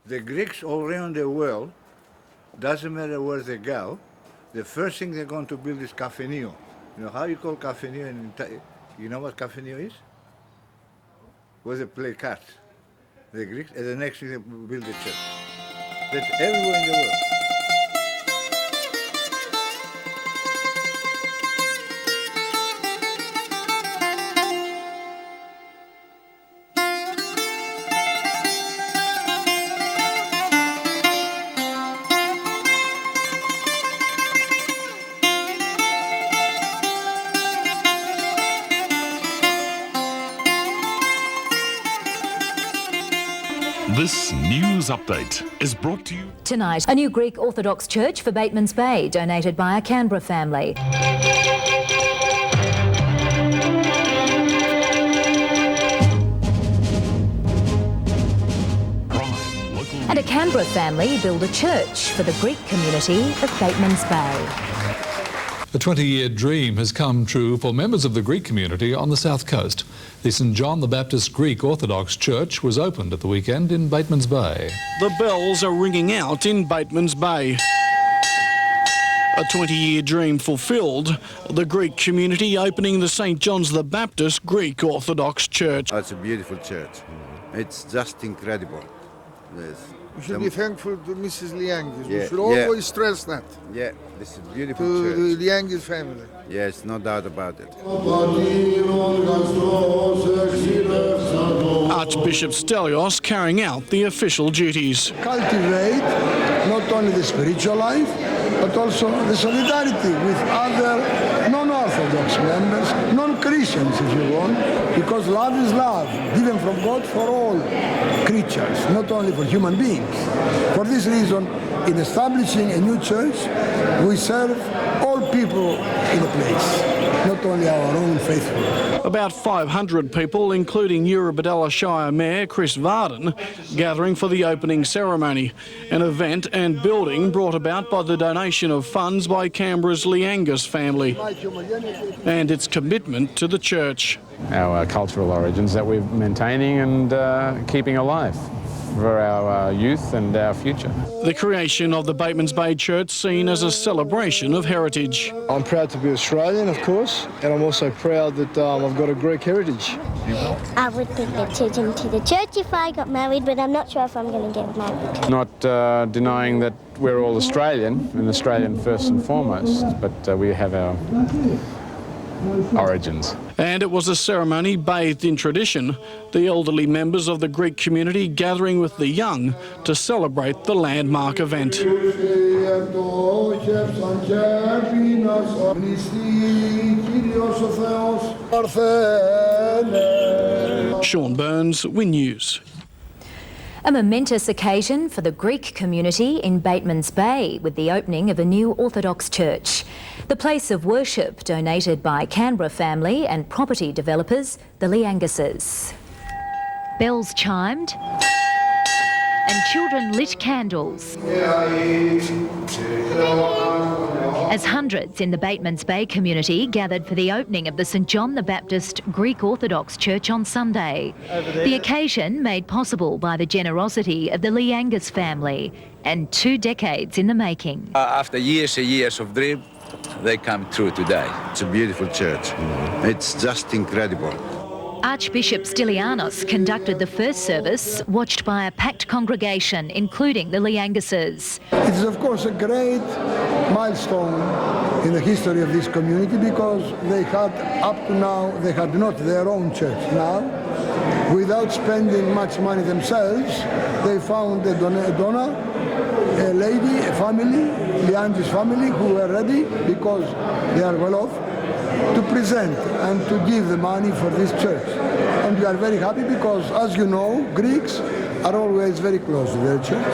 The Greeks all around the world, doesn't matter where they go, the first thing they're going to build is cafenio. You know how you call cafenio in you know what cafenio is? Where they play cards. The Greeks, and the next thing they build the church. That's everywhere in the world. This news update is brought to you tonight. A new Greek Orthodox church for Bateman's Bay, donated by a Canberra family. And a Canberra family build a church for the Greek community of Bateman's Bay. A 20-year dream has come true for members of the Greek community on the south coast. The St John the Baptist Greek Orthodox Church was opened at the weekend in Bateman's Bay. The bells are ringing out in Bateman's Bay. A 20-year dream fulfilled, the Greek community opening the St John's the Baptist Greek Orthodox Church. It's a beautiful church. It's just incredible. Yes. We should be thankful to Mrs. Liangis. We should always stress that. Yeah, this is a beautiful to church. The Liangis family. Yes, no doubt about it. Archbishop Stelios carrying out the official duties. Cultivate not only the spiritual life, but also the solidarity with other non-Orthodox members, non-Christians if you want, because love is love, given from God for all creatures, not only for human beings. For this reason, in establishing a new church, we serve all people in the place, not only our own faithful. About 500 people, including Eurobodalla Shire Mayor Chris Varden, gathering for the opening ceremony, an event and building brought about by the donation of funds by Canberra's Liangis family and its commitment to the church. Our cultural origins that we're maintaining and keeping alive for our youth and our future. The creation of the Bateman's Bay Church seen as a celebration of heritage. I'm proud to be Australian, of course, and I'm also proud that I've got a Greek heritage. I would take the children to the church if I got married, but I'm not sure if I'm going to get married. Not denying that we're all Australian, and Australian first and foremost, but we have our origins. And it was a ceremony bathed in tradition, the elderly members of the Greek community gathering with the young to celebrate the landmark event. Sean Burns, Win News. A momentous occasion for the Greek community in Bateman's Bay with the opening of a new Orthodox church. The place of worship donated by Canberra family and property developers, the Liangises. Bells chimed and children lit candles as hundreds in the Bateman's Bay community gathered for the opening of the St John the Baptist Greek Orthodox Church on Sunday. The occasion made possible by the generosity of the Liangis family and 2 decades in the making. After years and years of dream, they come true today. It's a beautiful church. It's just incredible. Archbishop Stylianos conducted the first service, watched by a packed congregation, including the Liangises. It is, of course, a great milestone in the history of this community because they had, up to now, they had not their own church. Now, without spending much money themselves, they found a donor, a lady, a family, Liangis family, who were ready, because they are well off, to present and to give the money for this church. And we are very happy because, as you know, Greeks are always very close to their church.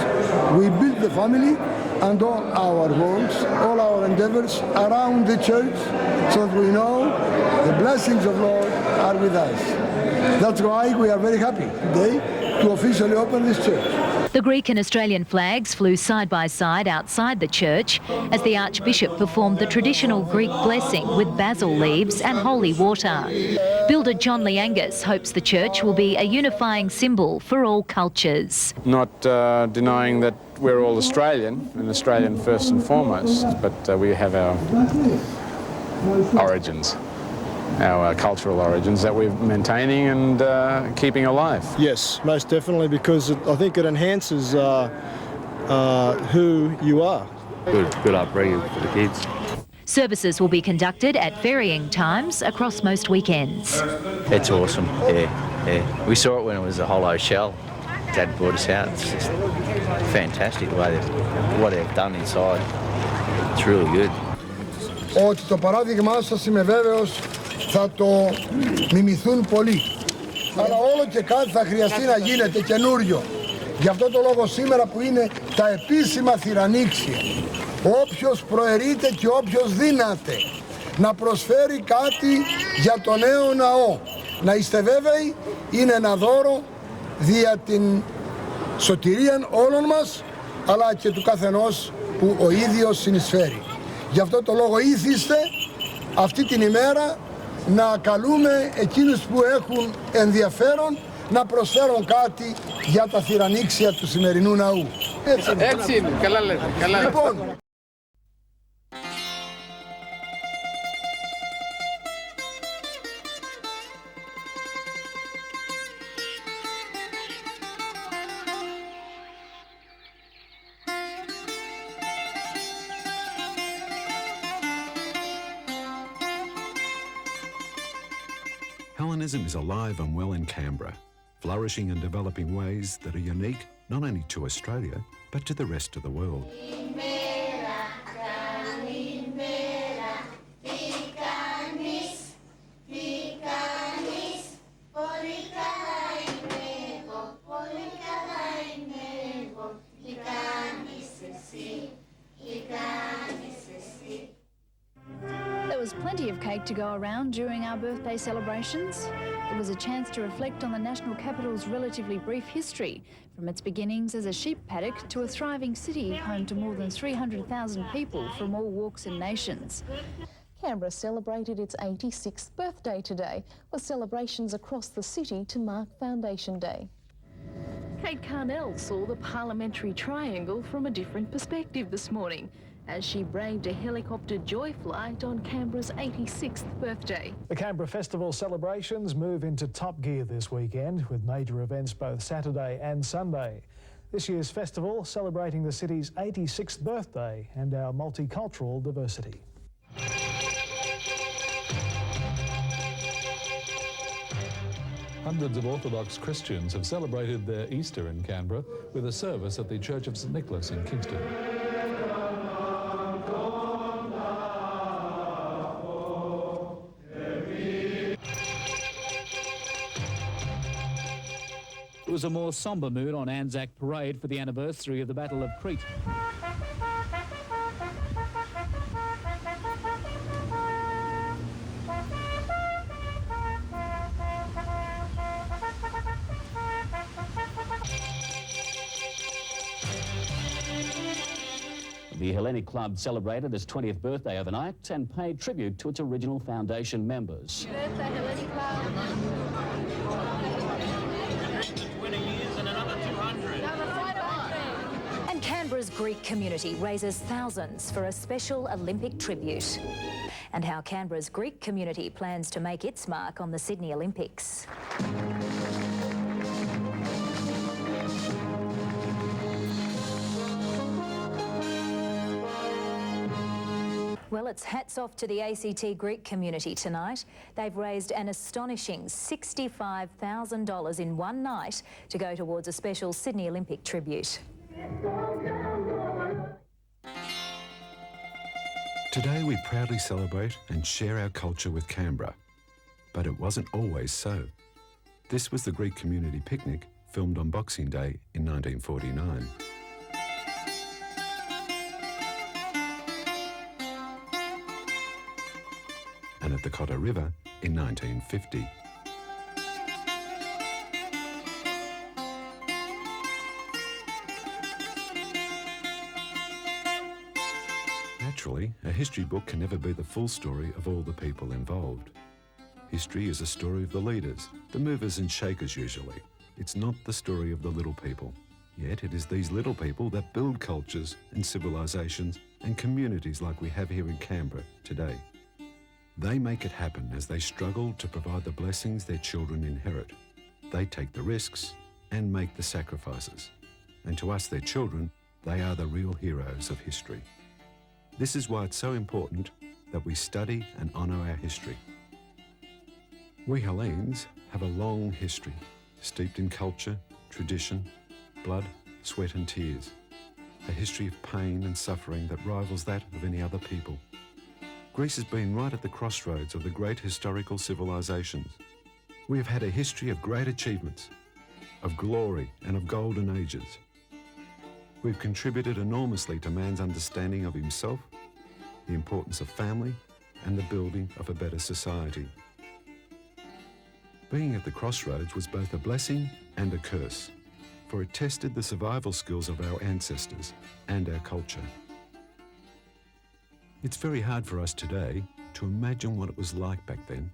We built the family and all our works, all our endeavors around the church, so that we know the blessings of Lord are with us. That's why we are very happy today to officially open this church. The Greek and Australian flags flew side by side outside the church as the Archbishop performed the traditional Greek blessing with basil leaves and holy water. Builder John Liangas hopes the church will be a unifying symbol for all cultures. Not denying that we're all Australian, and Australian first and foremost, but we have our origins, our cultural origins that we're maintaining and keeping alive. Yes, most definitely, because I think it enhances who you are. Good upbringing for the kids. Services will be conducted at varying times across most weekends. It's awesome, yeah. We saw it when it was a hollow shell. Dad brought us out. It's just fantastic the way what they've done inside. It's really good. Ότι το παράδειγμά σας, είμαι βέβαιος, θα το μιμηθούν πολλοί. Αλλά όλο και κάτι θα χρειαστεί να γίνεται καινούριο. Γι' αυτό το λόγο σήμερα που είναι τα επίσημα θυρανίξια, όποιος προαιρείται και όποιος δύναται να προσφέρει κάτι για το νέο ναό. Να είστε βέβαιοι, είναι ένα δώρο δια την σωτηρία όλων μας, αλλά και του καθενός που ο ίδιος συνεισφέρει. Γι' αυτό το λόγο ήθιστε αυτή την ημέρα να καλούμε εκείνους που έχουν ενδιαφέρον να προσφέρουν κάτι για τα θυρανίξια του σημερινού ναού. Έτσι είναι, καλά λέτε. Λοιπόν, Hellenism is alive and well in Canberra, flourishing and developing ways that are unique not only to Australia, but to the rest of the world. There was plenty of cake to go around during our birthday celebrations. It was a chance to reflect on the national capital's relatively brief history, from its beginnings as a sheep paddock to a thriving city home to more than 300,000 people from all walks and nations. Canberra celebrated its 86th birthday today, with celebrations across the city to mark Foundation Day. Kate Carnell saw the parliamentary triangle from a different perspective this morning as she braved a helicopter joy flight on Canberra's 86th birthday. The Canberra Festival celebrations move into top gear this weekend, with major events both Saturday and Sunday. This year's festival celebrating the city's 86th birthday and our multicultural diversity. Hundreds of Orthodox Christians have celebrated their Easter in Canberra with a service at the Church of St Nicholas in Kingston. It was a more sombre mood on Anzac Parade for the anniversary of the Battle of Crete. The Hellenic Club celebrated its 20th birthday overnight and paid tribute to its original foundation members. Birthday, Hellenic Club. And Canberra's Greek community raises thousands for a special Olympic tribute. And how Canberra's Greek community plans to make its mark on the Sydney Olympics. Well, it's hats off to the ACT Greek community tonight. They've raised an astonishing $65,000 in one night to go towards a special Sydney Olympic tribute. Today we proudly celebrate and share our culture with Canberra. But it wasn't always so. This was the Greek community picnic filmed on Boxing Day in 1949. And at the Cotter River in 1950. Naturally, a history book can never be the full story of all the people involved. History is a story of the leaders, the movers and shakers usually. It's not the story of the little people. Yet it is these little people that build cultures and civilizations and communities like we have here in Canberra today. They make it happen as they struggle to provide the blessings their children inherit. They take the risks and make the sacrifices. And to us, their children, they are the real heroes of history. This is why it's so important that we study and honour our history. We Hellenes have a long history, steeped in culture, tradition, blood, sweat and tears. A history of pain and suffering that rivals that of any other people. Greece has been right at the crossroads of the great historical civilizations. We have had a history of great achievements, of glory and of golden ages. We've contributed enormously to man's understanding of himself, the importance of family, and the building of a better society. Being at the crossroads was both a blessing and a curse, for it tested the survival skills of our ancestors and our culture. It's very hard for us today to imagine what it was like back then,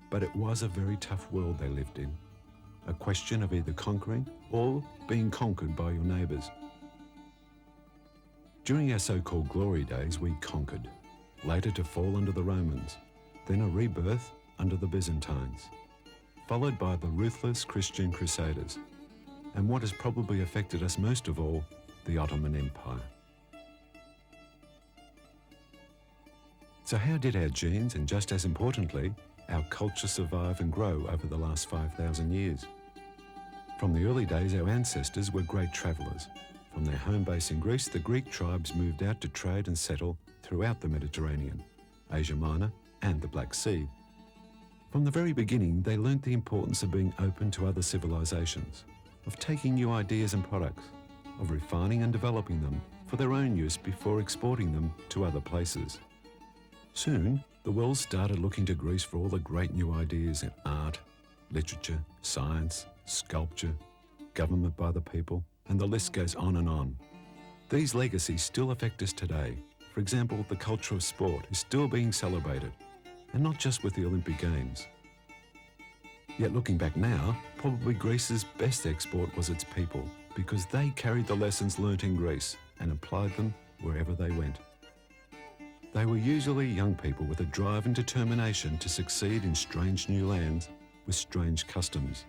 but it was a very tough world they lived in. A question of either conquering or being conquered by your neighbours. During our so-called glory days, we conquered, later to fall under the Romans, then a rebirth under the Byzantines, followed by the ruthless Christian Crusaders, and what has probably affected us most of all, the Ottoman Empire. So how did our genes, and just as importantly, our culture survive and grow over the last 5,000 years? From the early days, our ancestors were great travellers. From their home base in Greece, the Greek tribes moved out to trade and settle throughout the Mediterranean, Asia Minor and the Black Sea. From the very beginning, they learnt the importance of being open to other civilizations, of taking new ideas and products, of refining and developing them for their own use before exporting them to other places. Soon, the world started looking to Greece for all the great new ideas in art, literature, science, sculpture, government by the people, and the list goes on and on. These legacies still affect us today. For example, the culture of sport is still being celebrated, and not just with the Olympic Games. Yet looking back now, probably Greece's best export was its people, because they carried the lessons learnt in Greece and applied them wherever they went. They were usually young people with a drive and determination to succeed in strange new lands with strange customs.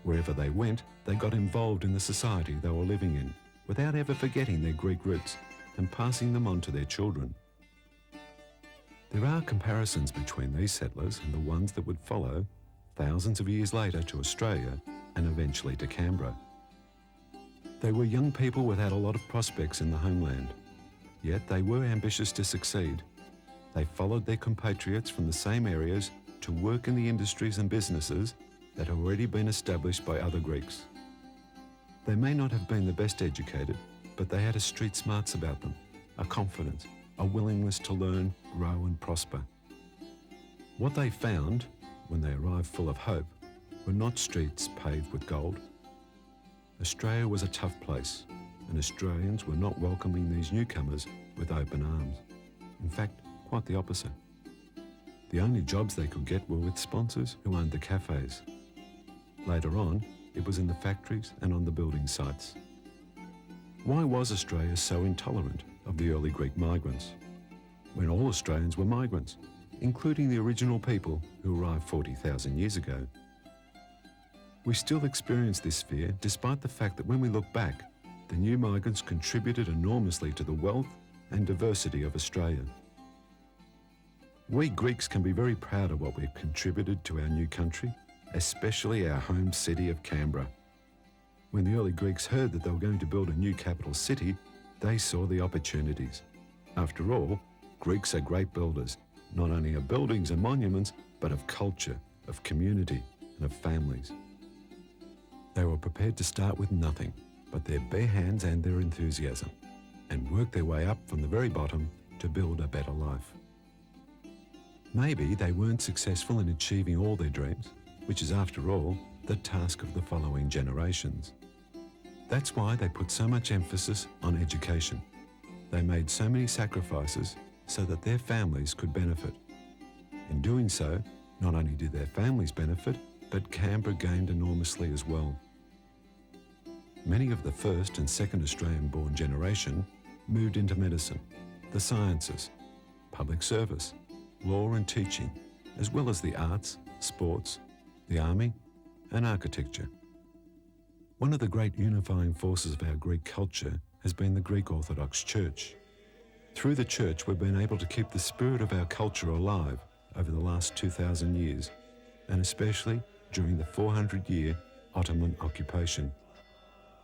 Wherever they went, they got involved in the society they were living in, without ever forgetting their Greek roots and passing them on to their children. There are comparisons between these settlers and the ones that would follow thousands of years later to Australia and eventually to Canberra. They were young people without a lot of prospects in the homeland. Yet they were ambitious to succeed. They followed their compatriots from the same areas to work in the industries and businesses that had already been established by other Greeks. They may not have been the best educated, but they had a street smarts about them, a confidence, a willingness to learn, grow and prosper. What they found, when they arrived full of hope, were not streets paved with gold. Australia was a tough place, and Australians were not welcoming these newcomers with open arms. In fact, quite the opposite. The only jobs they could get were with sponsors who owned the cafes. Later on, it was in the factories and on the building sites. Why was Australia so intolerant of the early Greek migrants, when all Australians were migrants, including the original people who arrived 40,000 years ago? We still experience this fear despite the fact that when we look back, the new migrants contributed enormously to the wealth and diversity of Australia. We Greeks can be very proud of what we've contributed to our new country, especially our home city of Canberra. When the early Greeks heard that they were going to build a new capital city, they saw the opportunities. After all, Greeks are great builders, not only of buildings and monuments, but of culture, of community, and of families. They were prepared to start with nothing but their bare hands and their enthusiasm, and work their way up from the very bottom to build a better life. Maybe they weren't successful in achieving all their dreams, which is, after all, the task of the following generations. That's why they put so much emphasis on education. They made so many sacrifices so that their families could benefit. In doing so, not only did their families benefit, but Canberra gained enormously as well. Many of the first and second Australian-born generation moved into medicine, the sciences, public service, law and teaching, as well as the arts, sports, the army, and architecture. One of the great unifying forces of our Greek culture has been the Greek Orthodox Church. Through the Church, we've been able to keep the spirit of our culture alive over the last 2,000 years, and especially during the 400-year Ottoman occupation.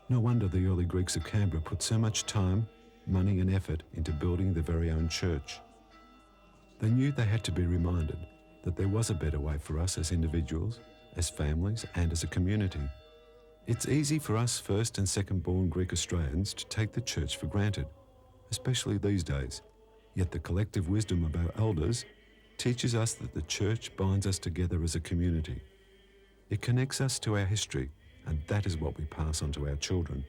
No wonder the early Greeks of Canberra put so much time, money and effort into building their very own church. They knew they had to be reminded that there was a better way for us as individuals, as families and as a community. It's easy for us first and second-born Greek Australians to take the church for granted, especially these days. Yet the collective wisdom of our elders teaches us that the church binds us together as a community. It connects us to our history, and that is what we pass on to our children.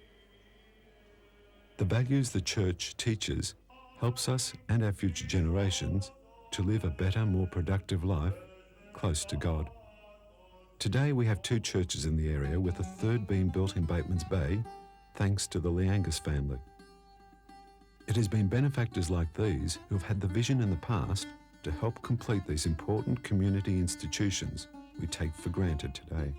The values the church teaches helps us and our future generations to live a better, more productive life close to God. Today we have 2 churches in the area, with a third being built in Bateman's Bay, thanks to the Liangas family. It has been benefactors like these who have had the vision in the past to help complete these important community institutions we take for granted today.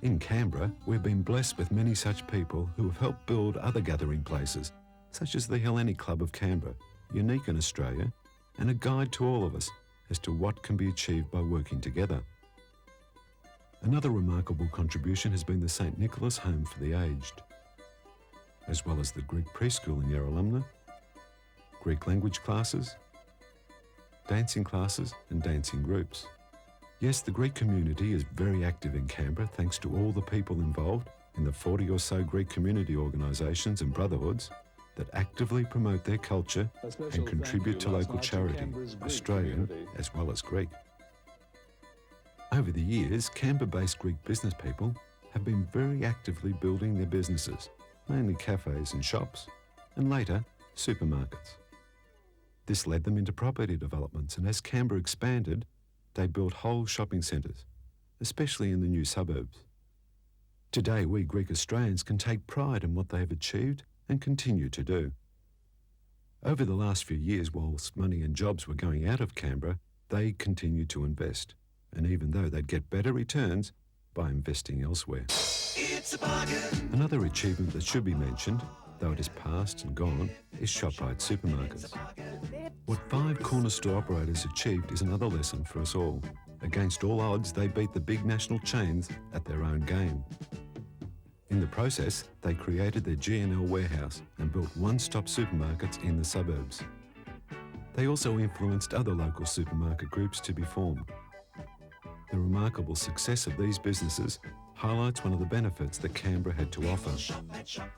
In Canberra, we've been blessed with many such people who have helped build other gathering places, such as the Hellenic Club of Canberra, unique in Australia, and a guide to all of us as to what can be achieved by working together. Another remarkable contribution has been the St. Nicholas Home for the Aged, as well as the Greek preschool in Yarralumna, Greek language classes, dancing classes and dancing groups. Yes, the Greek community is very active in Canberra thanks to all the people involved in the 40 or so Greek community organisations and brotherhoods that actively promote their culture and contribute to local charity, Australian as well as Greek. Over the years, Canberra-based Greek business people have been very actively building their businesses, mainly cafes and shops, and later, supermarkets. This led them into property developments, and as Canberra expanded, they built whole shopping centres, especially in the new suburbs. Today, we Greek Australians can take pride in what they have achieved and continue to do. Over the last few years, whilst money and jobs were going out of Canberra, they continued to invest, and even though they'd get better returns by investing elsewhere. It's a bargain. Another achievement that should be mentioned, though it is past and gone, is ShopRite supermarkets. What 5 corner store operators achieved is another lesson for us all. Against all odds, they beat the big national chains at their own game. In the process, they created their G&L warehouse and built one-stop supermarkets in the suburbs. They also influenced other local supermarket groups to be formed. The remarkable success of these businesses highlights one of the benefits that Canberra had to offer.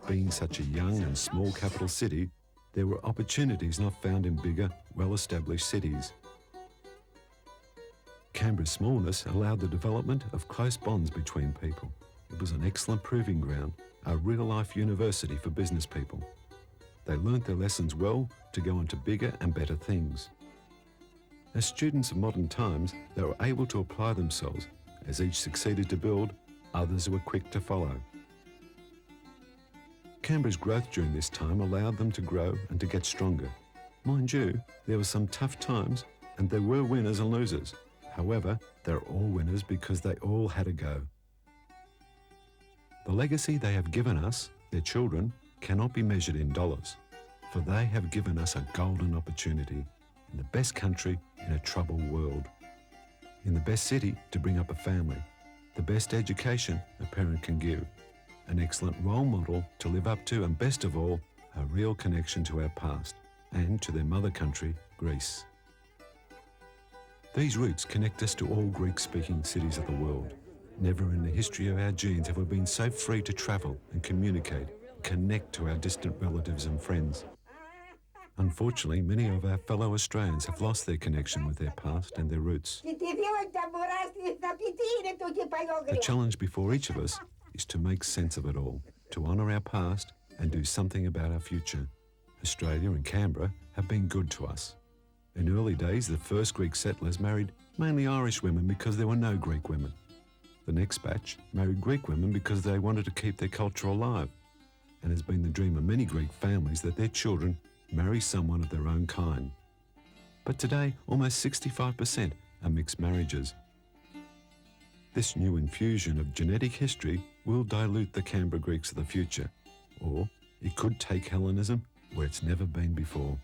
Being such a young and small capital city, there were opportunities not found in bigger, well-established cities. Canberra's smallness allowed the development of close bonds between people. It was an excellent proving ground, a real-life university for business people. They learnt their lessons well to go on to bigger and better things. As students of modern times, they were able to apply themselves. As each succeeded to build, others were quick to follow. Canberra's growth during this time allowed them to grow and to get stronger. Mind you, there were some tough times and there were winners and losers. However, they're all winners because they all had a go. The legacy they have given us, their children, cannot be measured in dollars, for they have given us a golden opportunity in the best country in a troubled world, in the best city to bring up a family, the best education a parent can give, an excellent role model to live up to, and best of all, a real connection to our past and to their mother country, Greece. These roots connect us to all Greek-speaking cities of the world. Never in the history of our genes have we been so free to travel and communicate, connect to our distant relatives and friends. Unfortunately, many of our fellow Australians have lost their connection with their past and their roots. The challenge before each of us is to make sense of it all, to honour our past and do something about our future, Australia and Canberra have been good to us. In early days, the first Greek settlers married mainly Irish women because there were no Greek women. The next batch married Greek women because they wanted to keep their culture alive, and it's been the dream of many Greek families that their children marry someone of their own kind. But today, almost 65% are mixed marriages. This new infusion of genetic history will dilute the Canberra Greeks of the future, or it could take Hellenism where it's never been before.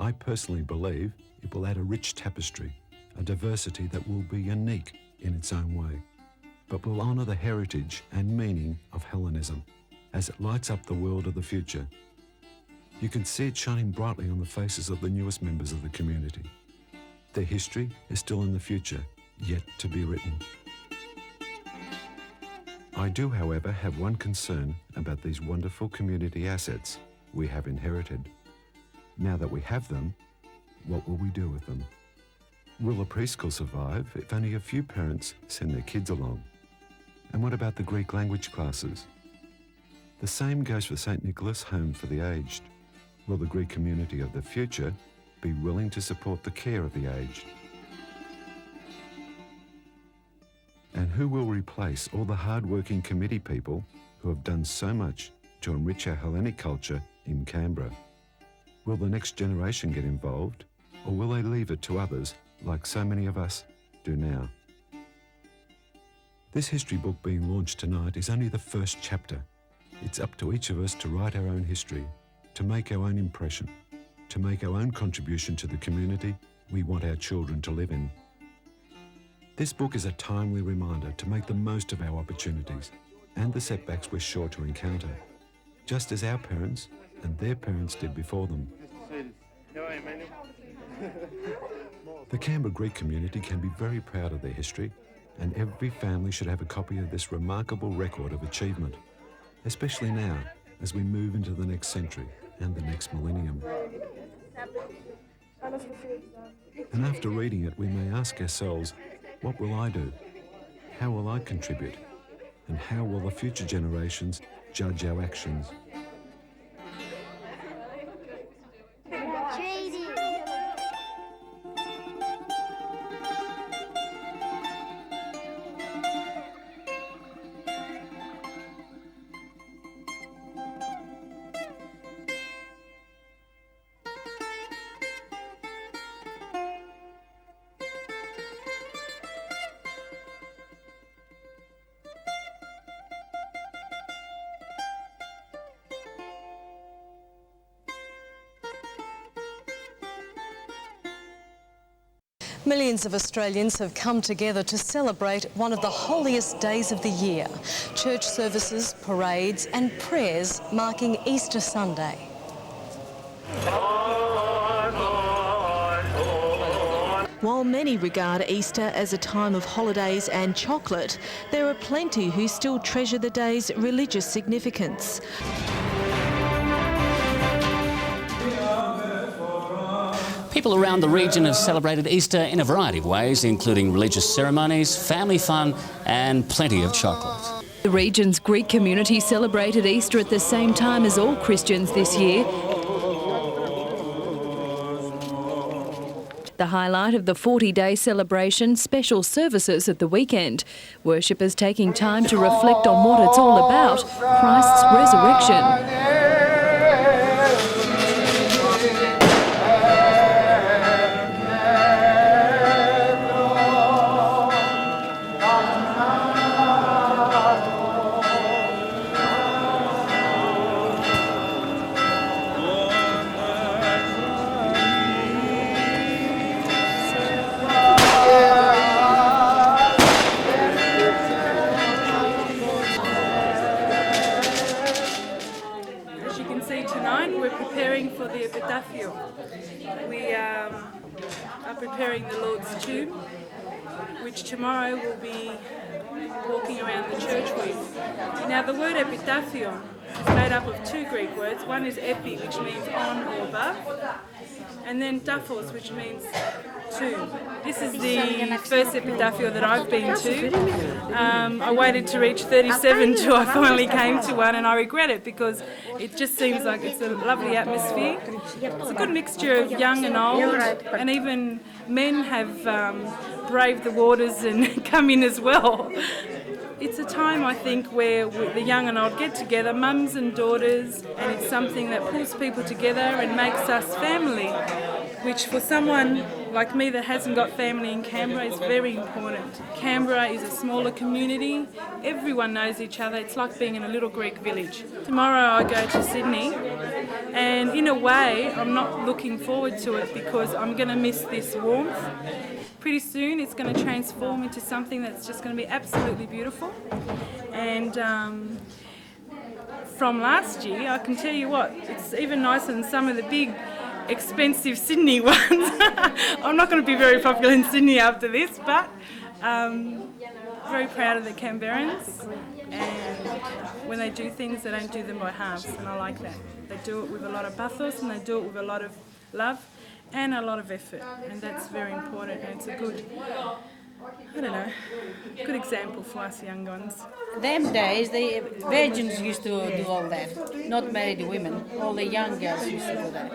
I personally believe it will add a rich tapestry, a diversity that will be unique in its own way, but will honour the heritage and meaning of Hellenism as it lights up the world of the future. You can see it shining brightly on the faces of the newest members of the community. Their history is still in the future, yet to be written. I do, however, have one concern about these wonderful community assets we have inherited. Now that we have them, what will we do with them? Will the preschool survive if only a few parents send their kids along? And what about the Greek language classes? The same goes for St. Nicholas Home for the Aged. Will the Greek community of the future be willing to support the care of the aged? And who will replace all the hard-working committee people who have done so much to enrich our Hellenic culture in Canberra? Will the next generation get involved, or will they leave it to others like so many of us do now? This history book being launched tonight is only the first chapter. It's up to each of us to write our own history, to make our own impression, to make our own contribution to the community we want our children to live in. This book is a timely reminder to make the most of our opportunities and the setbacks we're sure to encounter, just as our parents and their parents did before them. The Canberra Greek community can be very proud of their history, and every family should have a copy of this remarkable record of achievement, especially now as we move into the next century and the next millennium. And after reading it, we may ask ourselves, what will I do? How will I contribute? And how will the future generations judge our actions? Millions of Australians have come together to celebrate one of the holiest days of the year. Church services, parades and prayers marking Easter Sunday. While many regard Easter as a time of holidays and chocolate, there are plenty who still treasure the day's religious significance. People around the region have celebrated Easter in a variety of ways, including religious ceremonies, family fun and plenty of chocolate. The region's Greek community celebrated Easter at the same time as all Christians this year. The highlight of the 40-day celebration, special services at the weekend. Worshippers taking time to reflect on what it's all about, Christ's resurrection. For the epitaph. We are preparing the Lord's tomb, which tomorrow we'll be walking around the church with. Now the word epitaphion is made up of two Greek words. One is epi, which means on or above, and then taphos, which means tomb. This is the first epitaphio that I've been to. I waited to reach 37 till I finally came to one, and I regret it because it just seems like it's a lovely atmosphere. It's a good mixture of young and old, and even men have braved the waters and come in as well. It's a time, I think, where the young and old get together, mums and daughters, and it's something that pulls people together and makes us family, which for someone like me that hasn't got family in Canberra is very important. Canberra is a smaller community, everyone knows each other, it's like being in a little Greek village. Tomorrow I go to Sydney, and in a way I'm not looking forward to it because I'm going to miss this warmth. Pretty soon it's going to transform into something that's just going to be absolutely beautiful. And from last year, I can tell you what, it's even nicer than some of the big expensive Sydney ones. I'm not going to be very popular in Sydney after this, but very proud of the Canberrans, and when they do things, they don't do them by halves, and I like that. They do it with a lot of pathos, and they do it with a lot of love and a lot of effort, and that's very important, and it's a good, I don't know, good example for us young ones. Them days, the virgins used to do all that, not married women. All the young girls used to do that.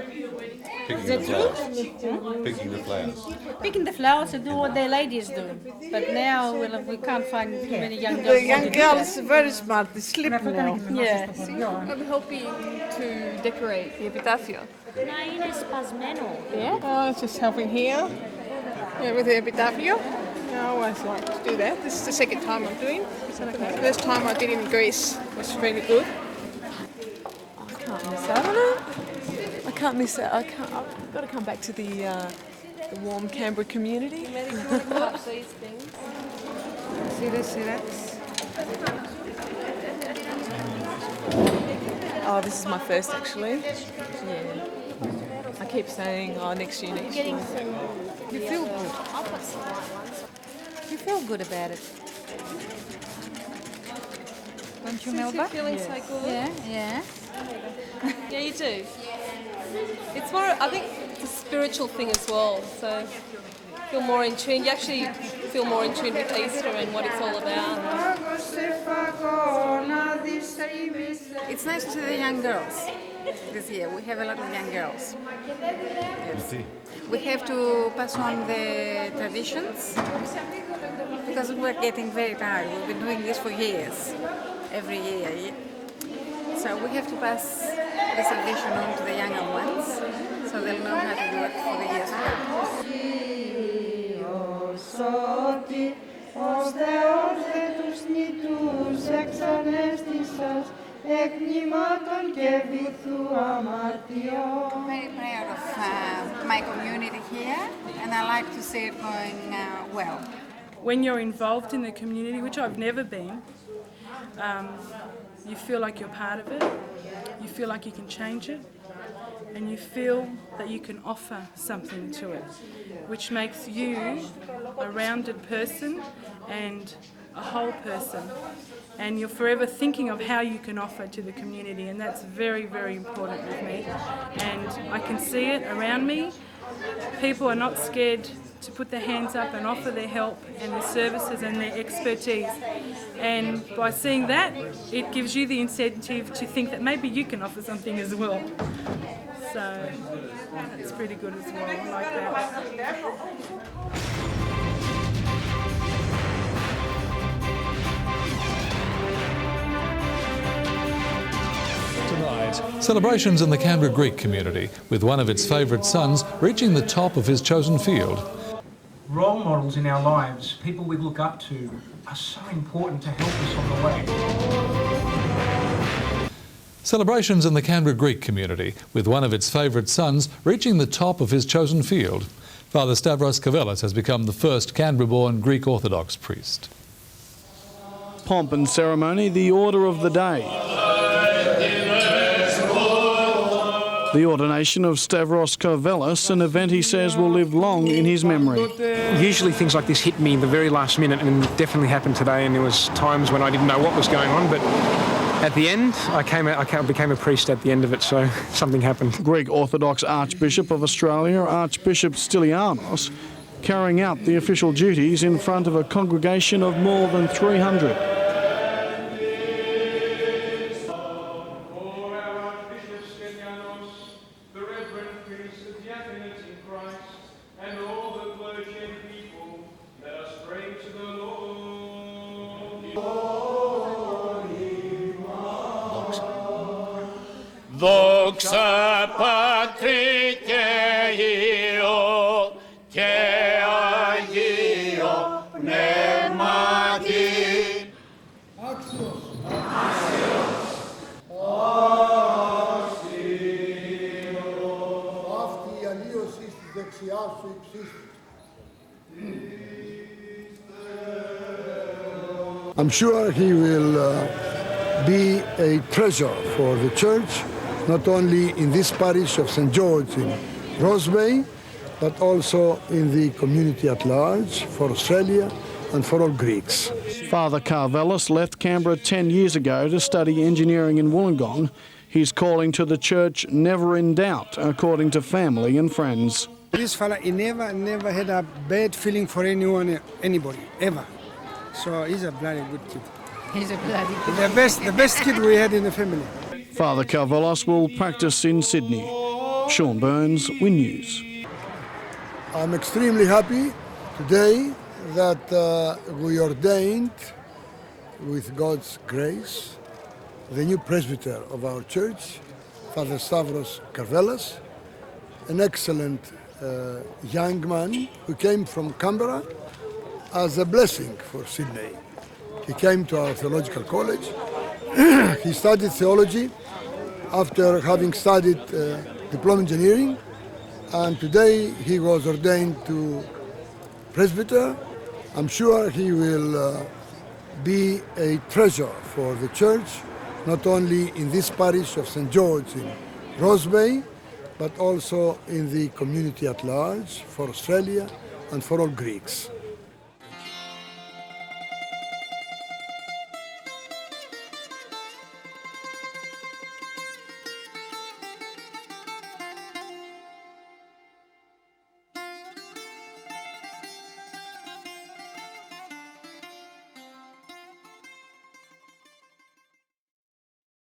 Picking the flowers. Picking the flowers. Picking the flowers to do what the ladies do. But now we can't find many young girls. The young girls are very smart, they sleep now. Yeah. I'm helping to decorate the epitafio. Yeah, I was just helping here with the epitafio. I always like to do that. This is the second time I'm doing. The first time I did in Greece was really good. I can't miss out on it. I can't miss out. I've got to come back to the warm Canberra community. See this? Oh, this is my first actually. Yeah. I keep saying, next year. You feel good. You feel good about it. Don't you, Melba? Feeling so good. Yeah. Yeah, you do. It's more, I think it's a spiritual thing as well. So feel more in tune. You actually feel more in tune with Easter and what it's all about. It's nice to see the young girls this year. We have a lot of young girls. Yes. We have to pass on the traditions because we're getting very tired. We've been doing this for years, every year. So we have to pass this tradition on to the younger ones so they'll know how to do it for the years to come. I'm very proud of my community here, and I like to see it going well. When you're involved in the community, which I've never been, you feel like you're part of it, you feel like you can change it, and you feel that you can offer something to it, which makes you a rounded person and a whole person. And you're forever thinking of how you can offer to the community, and that's very, very important with me. And I can see it around me. People are not scared to put their hands up and offer their help and their services and their expertise. And by seeing that, it gives you the incentive to think that maybe you can offer something as well. So that's pretty good as well. I like that. Tonight, celebrations in the Canberra Greek community, with one of its favourite sons reaching the top of his chosen field. Role models in our lives, people we look up to, are so important to help us on the way. Celebrations in the Canberra Greek community, with one of its favourite sons reaching the top of his chosen field. Father Stavros Kavelis has become the first Canberra-born Greek Orthodox priest. Pomp and ceremony, the order of the day. The ordination of Stavros Kavelis, an event he says will live long in his memory. Usually things like this hit me in the very last minute, and it definitely happened today, and there was times when I didn't know what was going on, but at the end, I became a priest at the end of it, so something happened. Greek Orthodox Archbishop of Australia, Archbishop Stylianos, carrying out the official duties in front of a congregation of more than 300. Δόξα Πατρί και Υιό και Αγίο Πνεύματι. Αυτή η αλλίωση στη δεξιά σου υψίστη. I'm sure he will be a treasure for the church, not only in this parish of St. George in Rose Bay, but also in the community at large, for Australia and for all Greeks. Father Carvelis left Canberra 10 years ago to study engineering in Wollongong. His calling to the church never in doubt, according to family and friends. This fella, he never had a bad feeling for anyone, anybody, ever. So he's a bloody good kid. He's a bloody good The best kid we had in the family. Father Carvelis will practice in Sydney. Sean Burns, Win News. I'm extremely happy today that we ordained, with God's grace, the new presbyter of our church, Father Stavros Carvelis, an excellent young man who came from Canberra as a blessing for Sydney. He came to our theological college. He studied theology after having studied diploma engineering, and today he was ordained to presbyter. I'm sure he will be a treasure for the church, not only in this parish of St. George in Rose Bay, but also in the community at large, for Australia and for all Greeks.